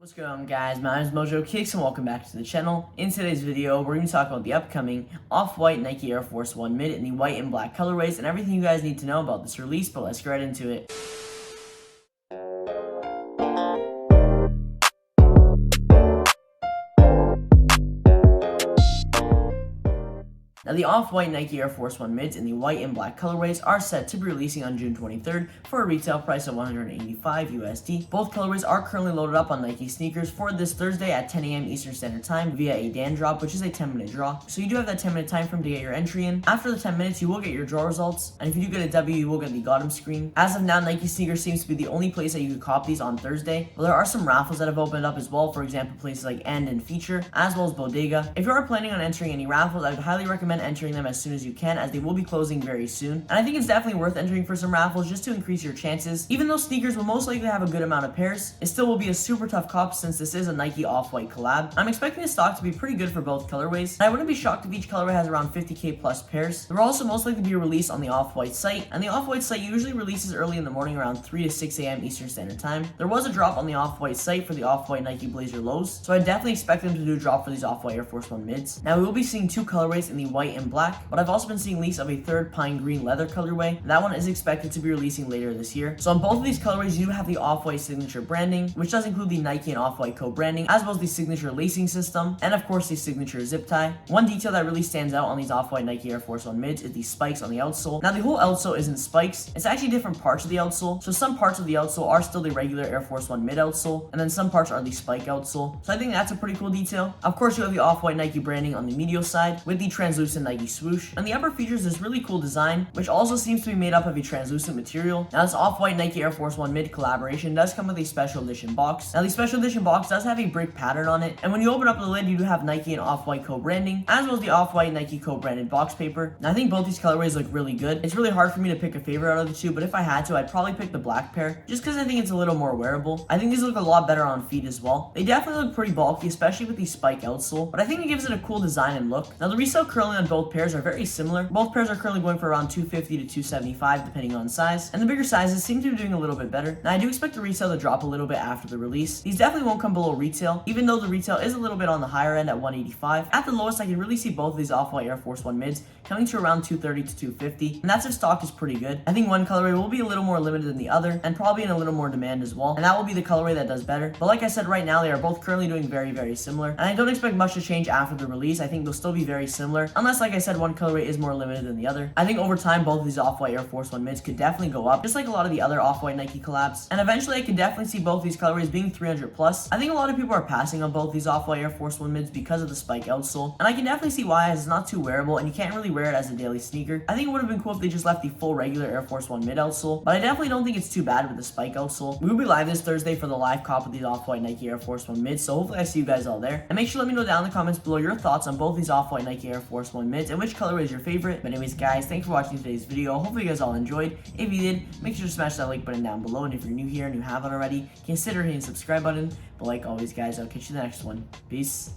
What's going on, guys? My name is Mojo Kickz and welcome back to the channel. In today's video, we're going to talk about the upcoming off-white Nike Air Force 1 Mid in the white and black colorways and everything you guys need to know about this release, but let's get right into it. Now, the off-white Nike Air Force 1 Mids in the white and black colorways are set to be releasing on June 23rd for a retail price of $185 USD. Both colorways are currently loaded up on Nike sneakers for this Thursday at 10 a.m. Eastern Standard Time via a Dan drop, which is a 10-minute draw. So you do have that 10-minute time frame to get your entry in. After the 10 minutes, you will get your draw results, and if you do get a W, you will get the got 'em screen. As of now, Nike sneakers seems to be the only place that you can cop these on Thursday. But there are some raffles that have opened up as well, for example, places like End and Feature, as well as Bodega. If you are planning on entering any raffles, I would highly recommend entering them as soon as you can, as they will be closing very soon. And I think it's definitely worth entering for some raffles just to increase your chances. Even though sneakers will most likely have a good amount of pairs, it still will be a super tough cop since this is a Nike off-white collab. I'm expecting the stock to be pretty good for both colorways, and I wouldn't be shocked if each colorway has around 50k plus pairs. There will also most likely be a release on the off-white site, and the off-white site usually releases early in the morning around 3 to 6 a.m. Eastern Standard Time. There was a drop on the off-white site for the off-white Nike Blazer lows, so I definitely expect them to do a drop for these off-white Air Force 1 mids. Now, we will be seeing two colorways in the white and black, but I've also been seeing leaks of a third pine green leather colorway. That one is expected to be releasing later this year. So on both of these colorways, you do have the off-white signature branding, which does include the Nike and off-white co-branding, as well as the signature lacing system, and of course the signature zip tie. One detail that really stands out on these off-white Nike Air Force 1 mids is the spikes on the outsole. Now, the whole outsole isn't spikes, it's actually different parts of the outsole. So some parts of the outsole are still the regular Air Force 1 mid outsole, and then some parts are the spike outsole. So I think that's a pretty cool detail. Of course, you have the off-white Nike branding on the medial side with the translucent Nike swoosh, and the upper features this really cool design, which also seems to be made up of a translucent material. Now, this off-white Nike Air Force 1 mid collaboration does come with a special edition box. Now, the special edition box does have a brick pattern on it, and when you open up the lid, you do have Nike and off-white co-branding, as well as the off-white Nike co-branded box paper. Now, I think both these colorways look really good. It's really hard for me to pick a favorite out of the two, but if I had to, I'd probably pick the black pair, just because I think it's a little more wearable. I think these look a lot better on feet as well. They definitely look pretty bulky, especially with the spike outsole, but I think it gives it a cool design and look. Now, the resale currently on both pairs are very similar. Both pairs are currently going for around 250 to 275 depending on size, and the bigger sizes seem to be doing a little bit better. Now, I do expect the resale to drop a little bit after the release. These definitely won't come below retail, even though the retail is a little bit on the higher end at 185. At the lowest, I can really see both of these off-white Air Force 1 mids coming to around 230 to 250, and that's if stock is pretty good. I think one colorway will be a little more limited than the other, and probably in a little more demand as well, and that will be the colorway that does better. But like I said, right now they are both currently doing very similar, and I don't expect much to change after the release. I think they'll still be very similar, unless, like I said, one colorway is more limited than the other. I think over time, both of these off-white Air Force 1 mids could definitely go up, just like a lot of the other off-white Nike collabs, and eventually I can definitely see both these colorways being 300 plus. I think a lot of people are passing on both these off-white Air Force 1 mids because of the spike outsole, and I can definitely see why, as it's not too wearable and you can't really wear it as a daily sneaker. I think it would have been cool if they just left the full regular Air Force 1 mid outsole, but I definitely don't think it's too bad with the spike outsole. We will be live this Thursday for the live cop of these off-white Nike Air Force 1 mids, so hopefully I see you guys all there. And make sure to let me know down in the comments below your thoughts on both these off-white Nike Air Force 1 mids and which color is your favorite. But anyways, guys, thanks for watching today's video. Hopefully you guys all enjoyed. If you did, make sure to smash that like button down below, and if you're new here and you haven't already, consider hitting the subscribe button. But like always, guys, I'll catch you in the next one. Peace.